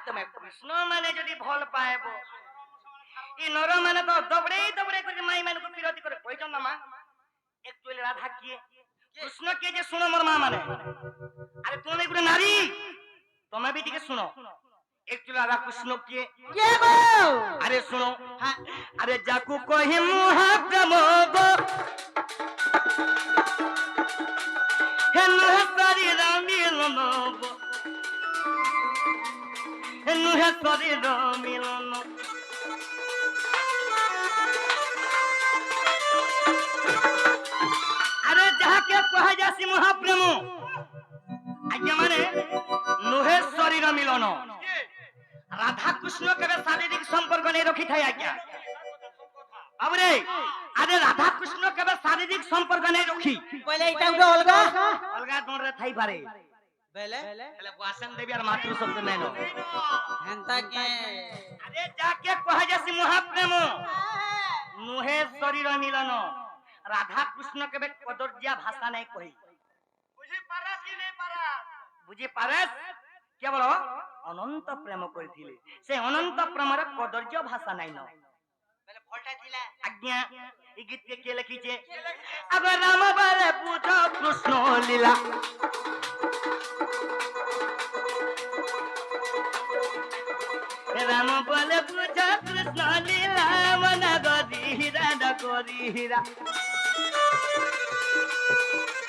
তুমি কৃষ্ণ মানে যদি ভাল পাইব ই নর মানে তো দবড়ে দবড়ে করে মাই মানকে বিরতি করে কইছ না মা একচুয়ালি রাধা কিয়ে কৃষ্ণ কে যে শুনো মোর মা মানে আরে তুমি গুলো নারী তুমি भी ठीक सुनो একচুয়ালি রাধা কৃষ্ণ কে কে গো আরে শুনো আরে যাকু কহি মুহা প্রেম গো হেনু সারি রামিলন গো হেনু সারি রামিলন আরে যাকে কহা যাসি মহাপ্রেম আজ্ঞা মানে নুহে শরীর মিলন রাধা কৃষ্ণ কেবে শারীরিক সম্পর্ক নেই রখি থাই আজ্ঞা আবরে আরে রাধা কৃষ্ণ কেবে শারীরিক সম্পর্ক নেই রখি কইলে এটা উঠে অলগা অলগা দরে থাই পারে বেলে তাহলে বাসন দেবী আর মাতৃ শব্দ নাই নো হেনতা কে আরে যাকে কহা যাসি মহাপ্রেম নুহে শরীর মিলন রাধা কৃষ্ণ কেবে কদর্জিয়া ভাষা নাই কই বুঝি পারাস কি নাই পারাস বুঝি পারাস কেবল অনন্ত প্রেম করিଥିଲେ সে অনন্ত প্রেমর কদর্য ভাষা নাই ন বেলে ফলটা ছিলা আজ্ঞা এই গীত কে লিখিছে আবার রাম বলে বুঝো কৃষ্ণ লীলা রাম বলে বুঝো কৃষ্ণ লীলা মন গরি হীরা নগরি হীরা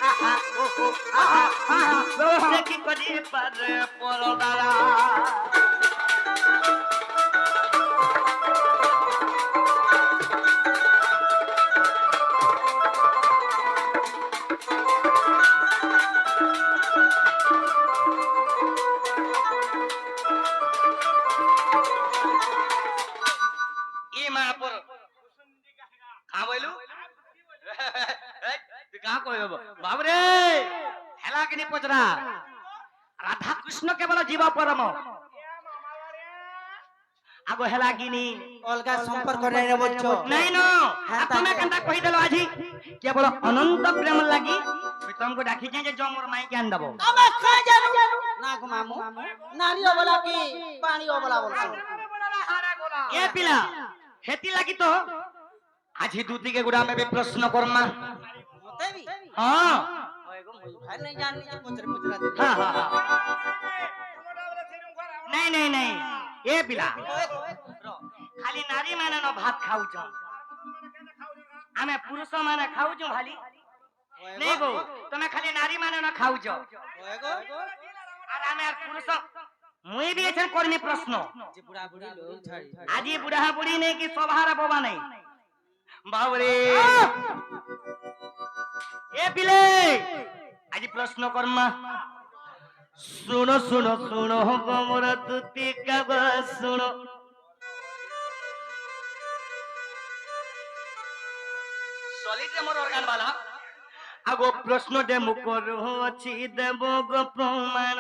আহা ওহো আহা আহা কি করি পারে পরদারা ই মা পর কা বইলু কা কইব বাবরে হেলা কিনি পচরা রাধা কৃষ্ণ কেবল জীব পরম আগো হেলা কিনি অলগা সম্পর্ক নাই রে বলছো নাই নো তুমি কেনটা কই দেলো আজি কেবল অনন্ত প্রেম লাগি তুমको ডাকি যে জমর মাই জ্ঞান দেব আমি খাই জানো না গো মামু নারী অবলা কি পানি অবলা বলছো এ পিলা হেতি লাগি তো আজি দুদিকে গুড়া মে প্রশ্ন করমা মতে भी हां ওই গো মুই ভাই নাই জানি যে পুচরে পুচরা দে हां हां नहीं नहीं नहीं ए पिला खाली नारी माने न भात खाऊ छ आमे पुरुष माने खाऊ छ खाली नहीं गो तमे खाली नारी माने न खाऊ छ ওই গো আর आमे আর पुरुष मुई भी एछन करमी प्रश्न যে বুড়া বুড়ি লোক ছাড়ি আজি बुढ़ा बुढ़ी नहीं कि सभार बाबा नहीं बाबरे ए पिले আজি প্রশ্ন কর্মা सुनो सुनो सुनो गोमर तुति कब सुनो सॉलिड मोर ऑर्गन वाला আগো প্রশ্ন দে মুকর হছি দেব গো প্রমাণ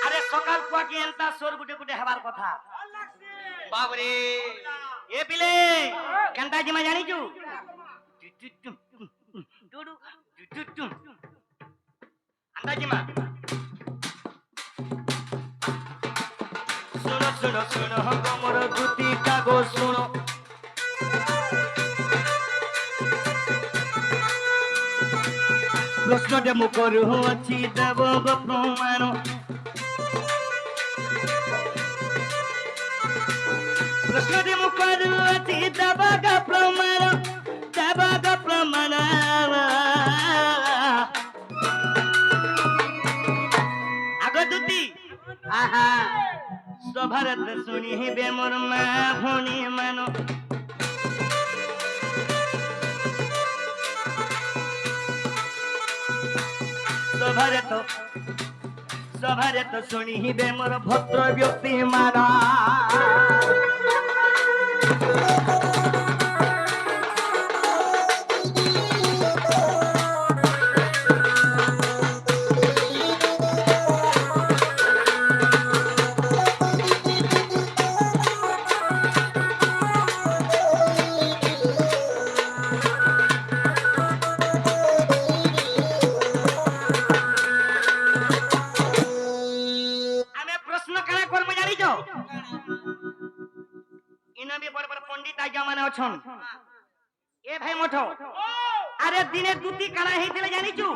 আরে সকাল কোয়াকি এন্তা সোর গুটে গুটে হেবার কথা বাবরে এ পিলে কেনটা জিমা জানিছু Dudu, dudu, Andajima. Suno, suno, suno, gomor duti kago suno. প্রশ্ন দেব করু আছি দেব গো প্রমাণ প্রশ্ন দেব করু আছি দেব গো প্রমাণ দেব গো প্রমাণ আগ দুতি আহা সভারত শুনিবে মোর মা ভনি মানো সভারে তো শুনিবে মোর ভদ্র ব্যক্তি মারা অছন এ ভাই মঠ আরে দিনে দুটি কানা হইতিলে জানিছু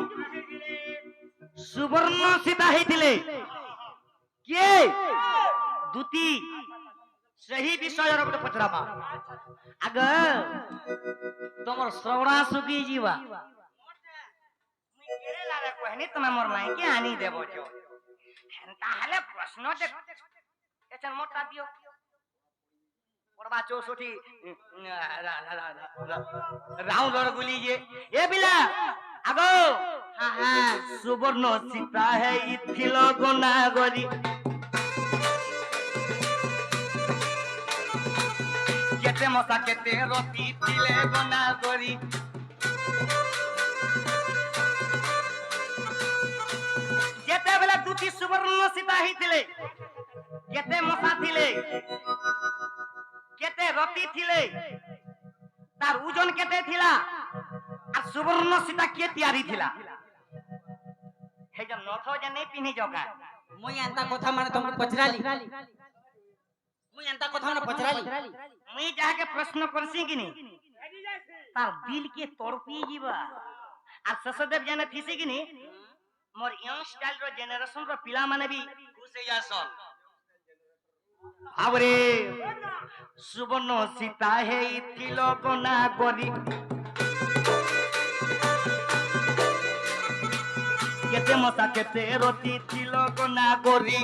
সুবর্ণ সীতা হইতিলে কে দুটি ସେହି ବିଷୟରେ ଗୋଟେ ପଚରାବା ଆଗ ତମର ଶ୍ରବଣା ସୁଖୀ ଯିବା कहनी तुम्हें मोर माई के आनी देबो जो ताहले प्रश्न दे एचन मोटा दियो पड़वा 64 राउंड और गुली जे ए बिला आगो हां हां सुवर्ण सीता है इथिलो गुना गरी केते मसा केते रोटी थिले गुना गरी দুটি সুবর্ণ সীতা হইতিলে কেতে মশা থিলে কেতে রতি থিলে তার ওজন কেতে থিলা আর সুবর্ণ সীতা কে তৈয়ারি থিলা হে যে নথ যে নেই পিনি জকা মুই এন্তা কথা মানে তুমি পচরালি মুই এন্তা কথা মানে পচরালি মুই যাকে প্রশ্ন করছি কিনি তার দিল কে তড়পি ଯିବା আর শশদেব জানে থিসি কিনি मोर यंग स्टाइल रो जनरेशन रो पिला माने भी खुश हो जासन आवरे सुवर्ण सीता हे इथिलो कोना गरी केते मसा केते रोटी थिलो कोना गरी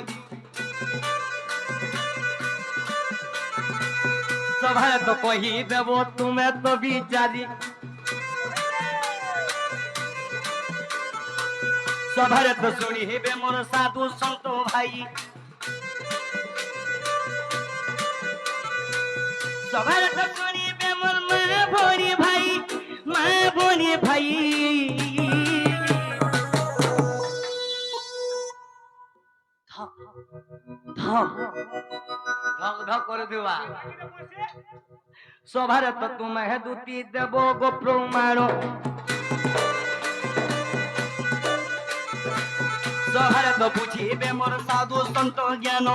सभा तो कही देबो तुमे तो बिचारी सभारे तो सुनी हेबे मोर साधु संतो भाई सभारे तो सुनी हेबे मोर मां भोरी भाई धक धक कर दिवा सभारे तो तुम्हें दुती देबो गो प्रमाण सहारे तो बुझिबे मोर साधु संत ज्ञान